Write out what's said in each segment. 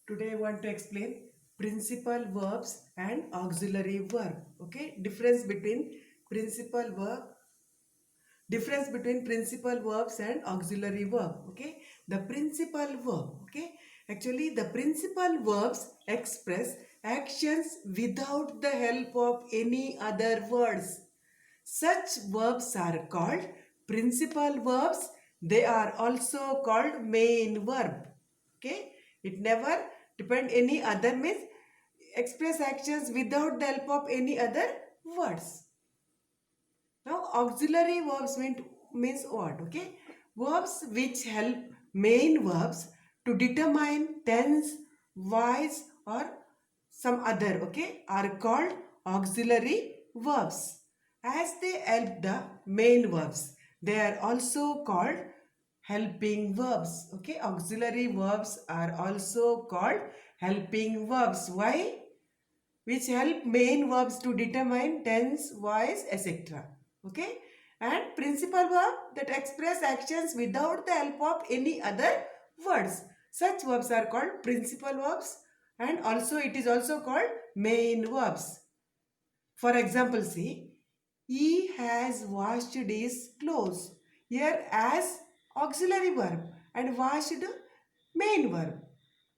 Today I want to explain principal verbs and auxiliary verb. Okay, principal verb, difference between principal verbs and auxiliary verb. Okay, the principal verb. Okay, actually the principal verbs express actions without the help of any other words. Such verbs are called principal verbs. They are also called main verb. Okay, it never depend any other means express actions without the help of any other words. Now auxiliary verbs means what? Okay, verbs which help main verbs to determine tense, voice or some other, okay, are called auxiliary verbs. As they help the main verbs, they are also called helping verbs. Okay, auxiliary verbs are also called helping verbs. Why? Which help main verbs to determine tense, voice, etc. Okay, and principal verb that express actions without the help of any other words. Such verbs are called principal verbs, and also it is also called main verbs. For example, see, he has washed his clothes. Here as auxiliary verb and washed main verb.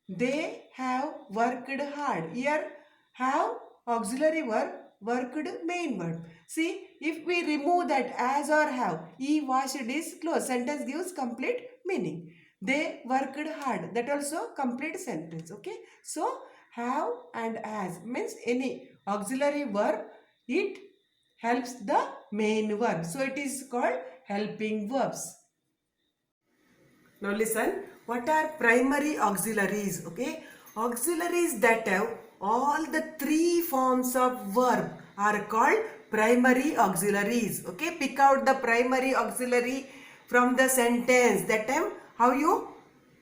They have worked hard. Here have auxiliary verb, worked main verb. See, if we remove that as or have, he washed his clothes, sentence gives complete meaning. They worked hard. That also complete sentence. Okay. So, have and as means any auxiliary verb, it helps the main verb. So, it is called helping verbs. Now listen, what are primary auxiliaries? Okay, auxiliaries that have all the three forms of verb are called primary auxiliaries. Okay, pick out the primary auxiliary from the sentence. That time how you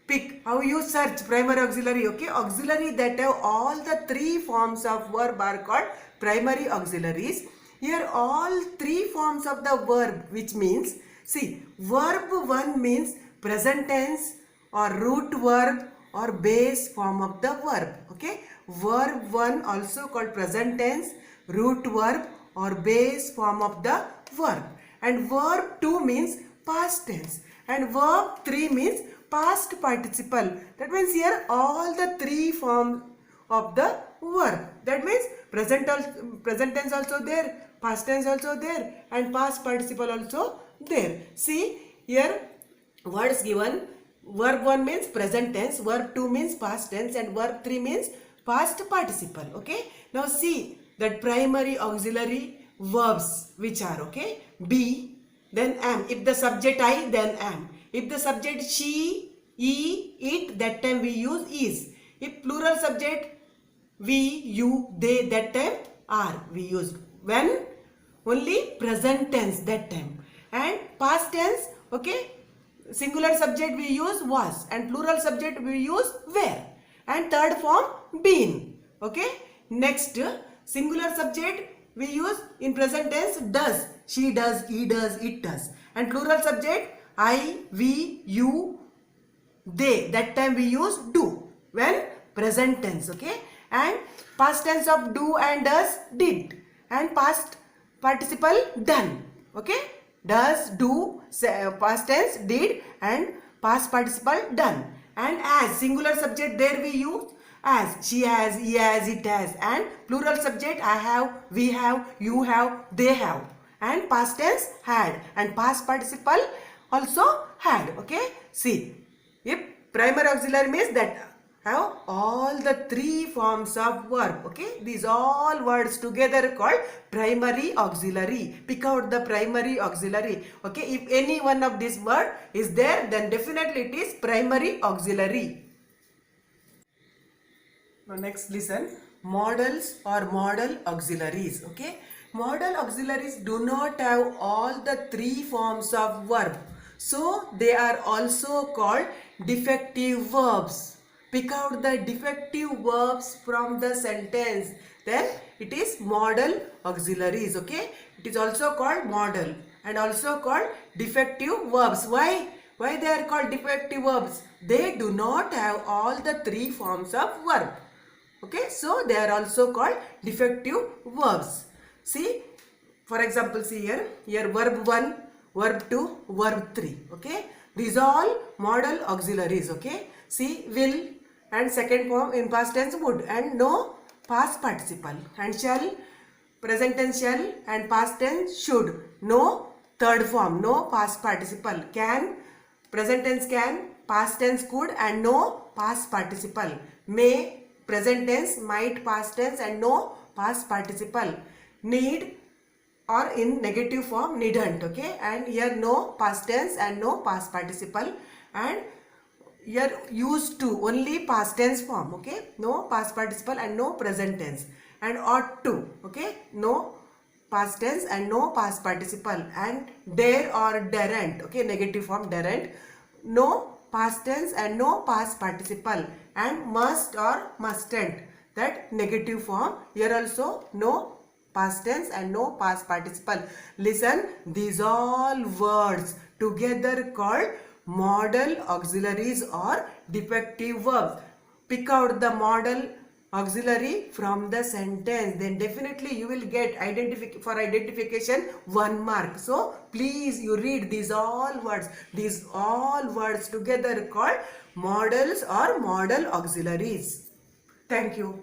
pick, how you search primary auxiliary. Okay, auxiliary that have all the three forms of verb are called primary auxiliaries. Here all three forms of the verb, which means, see, verb 1 means present tense or root verb or base form of the verb. Okay, verb 1 also called present tense, root verb or base form of the verb, and verb 2 means past tense, and verb 3 means past participle. That means here all the three forms of the verb. That means present tense also there, past tense also there, and past participle also there. See here words given. Verb 1 means present tense, verb 2 means past tense, and verb 3 means past participle. Okay. Now see that primary auxiliary verbs which are, okay, be, then am. If the subject I, then am. If the subject she, he, it, that time we use is. If plural subject we, you, they, that time are we use. When only present tense, that time. And past tense, okay, singular subject we use was, and plural subject we use were, and third form been. Okay, next singular subject we use in present tense does, she does, he does, it does, and plural subject I, we, you, they, that time we use do when present tense. Okay, and past tense of do and does, did, and past participle done. Okay, does, do, past tense did, and past participle done. And as singular subject there we use as, she has, he has, it has, and plural subject I have, we have, you have, they have, and past tense had, and past participle also had. Okay, see, if primary auxiliary means that have all the three forms of verb. Okay, these all words together called primary auxiliary. Pick out the primary auxiliary. Okay, if any one of this word is there, then definitely it is primary auxiliary. Now next listen, modals or modal auxiliaries. Okay, modal auxiliaries do not have all the three forms of verb, so they are also called defective verbs. Pick out the defective verbs from the sentence, then it is modal auxiliaries. Okay, it is also called modal and also called defective verbs. Why? Why they are called defective verbs? They do not have all the three forms of verb. Okay, so they are also called defective verbs. See, for example, see here verb 1, verb 2, verb 3. Okay, these are all modal auxiliaries. Okay, see, will and second form in past tense would, and no past participle, and shall, present tense shall, and past tense should, no third form, no past participle, can, present tense can, past tense could, and no past participle, may, present tense, might, past tense, and no past participle, need, or in negative form needn't. Okay, and here no past tense and no past participle, and here used to, only past tense form. Okay, no past participle and no present tense, and ought to. Okay, no past tense and no past participle, and dare or daren't. Okay, negative form daren't, no past tense and no past participle, and must or mustn't, that negative form. Here also no past tense and no past participle. Listen, these all words together called modal auxiliaries or defective verbs. Pick out the modal auxiliary from the sentence, then definitely you will get for identification 1 mark. So please you read these all words together called modals or modal auxiliaries. Thank you.